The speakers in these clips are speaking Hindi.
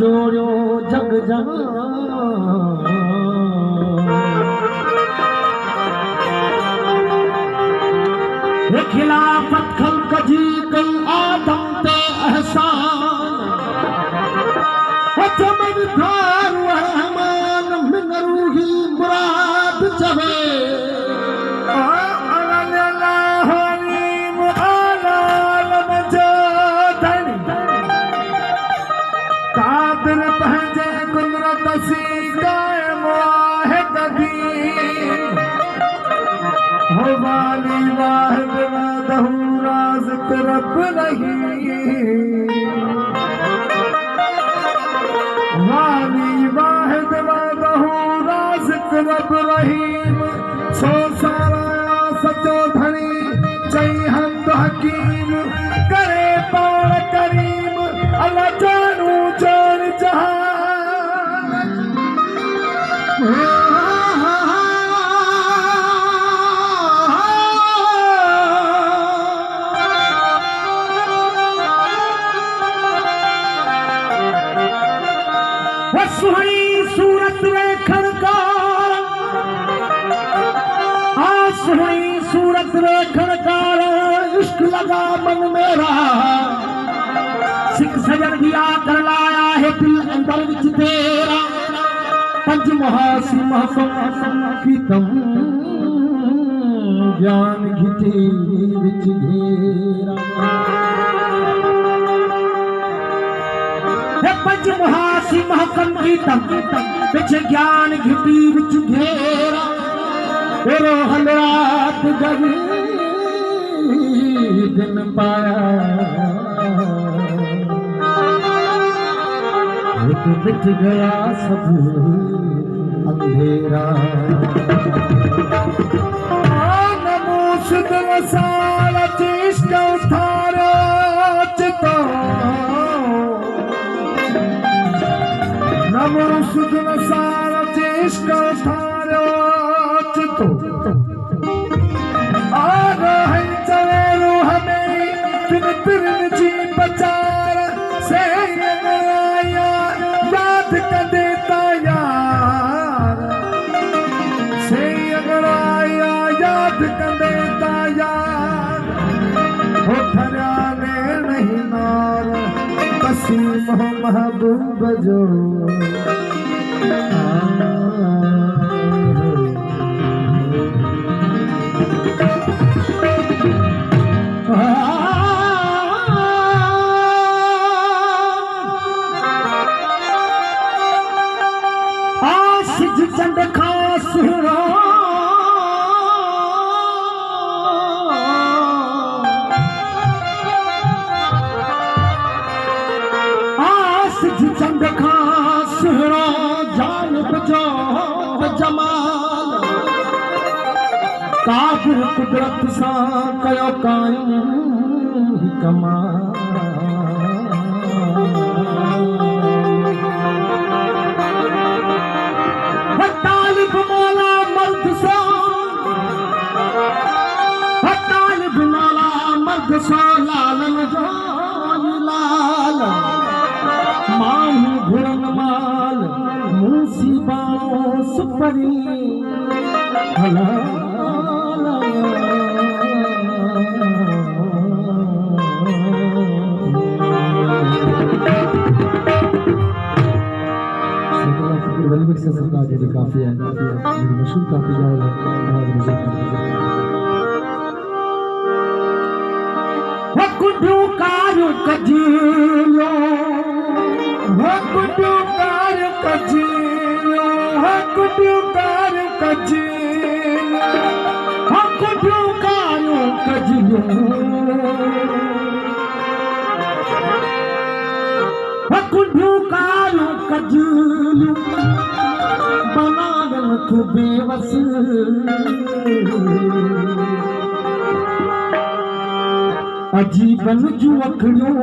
जोड़ो जग जहां खिलाफत खल्क जी कई आदम ते एहसान चमन धार रहमान मिन रूही मुराद चवे रब नहीं वाली वाहिद वादहू राज़िक़ रब रहीम सो सारा सचो धनी चई हंद हकीम करे पाण करीम अल्लाह जानू जान जहान सुहणी सूरत वेखण कार सुहणी सूरत वेखण कार इश्क लगा मन मेरा सिख सजन दिया कर लाया है दिल अंदर विच तेरा पंज महासी महफम की तम ज्ञान घिटी विच घेरा पंज महासी महकम की तम विच ज्ञान घिटी विच घेरा तेरो हलरात गवी दिन पाया एक मिट गया सब अंधेरा नमोश दिवसाल इश्क उठारो चितो नमोश दिवसाल इश्क उठारो चितो और है चवेरो हमें बिन तिरन जी बचार से याद कर देता यार से अगर आया याद कर देता यार हो ठराने नहीं नार कसीम महबूब जो चंद खास आस चंद खास जान बजो जमाल काबिर कुदरत सा कयो कायम ही कमाल तालिब मौला मर्द सो तालिब मौला मर्द सो लालन जो लाल माही घुरन माल मूसी बाणो सुपरी हला से सरकार जी काफी है मशहूर काफी बेवस अजीबन जू अखड़ियों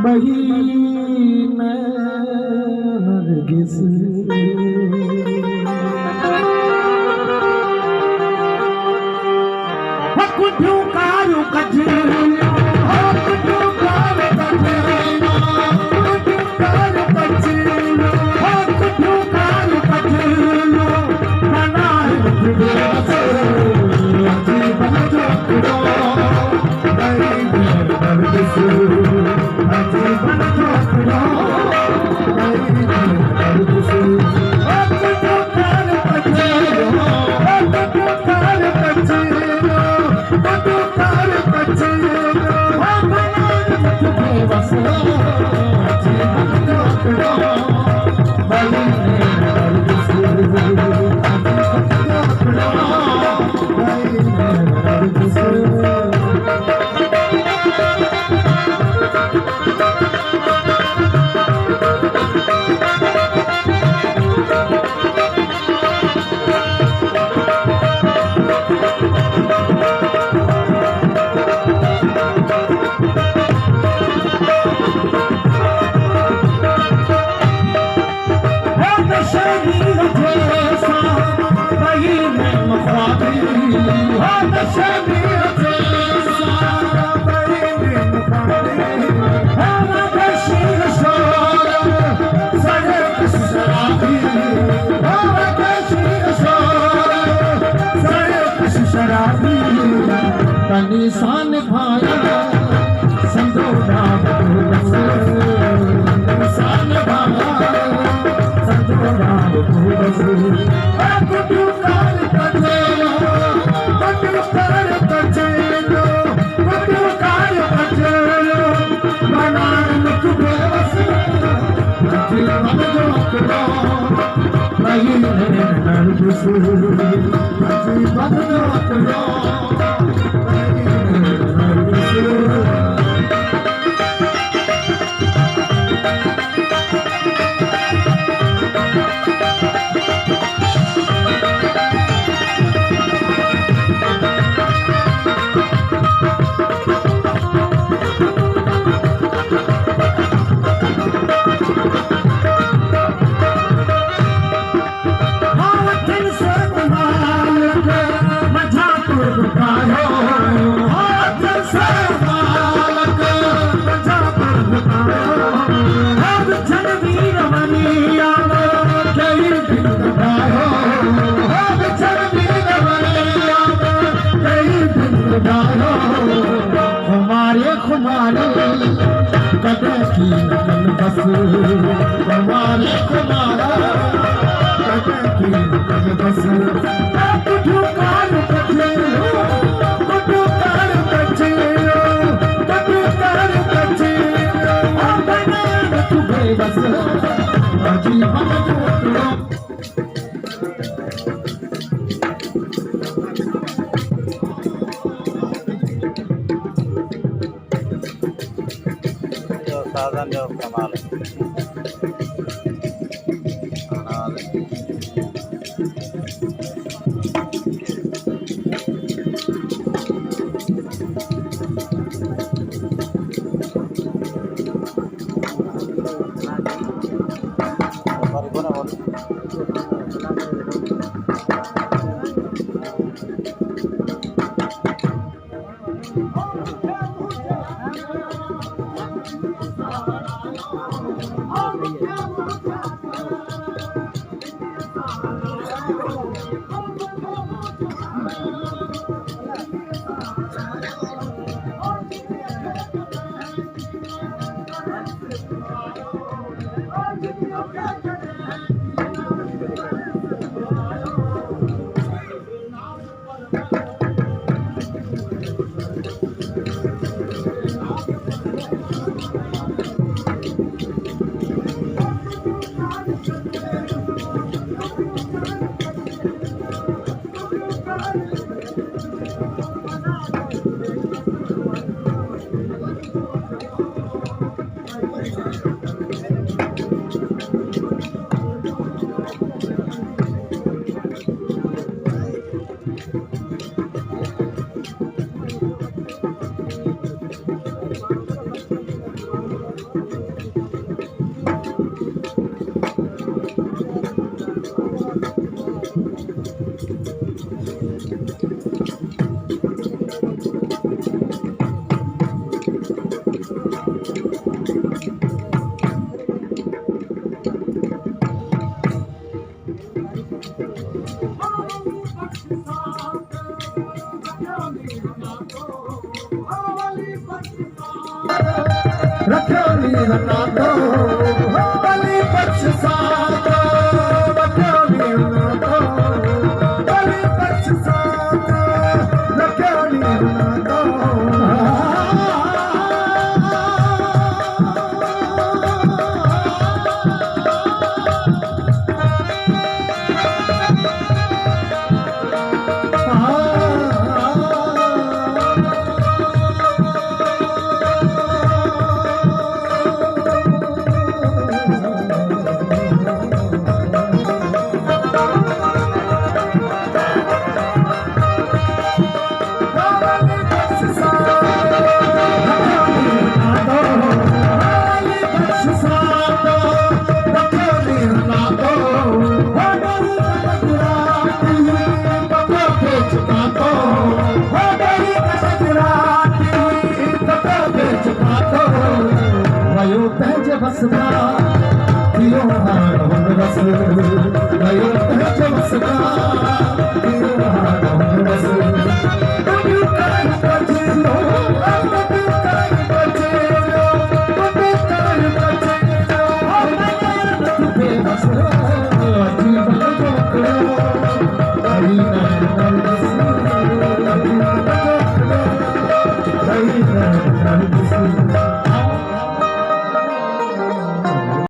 महीन नरगिस कुठियों कारो कजरियों निशान भाया संदोरा निशान भाया संदोरा साधन जो कमाल रखो नीर ना दो बलि पक्ष साथ रखो नीर ना दो बलि पक्ष साथ रखो नीर ना दो बसदा थियो हार बस भयो पंहिंजो बसदा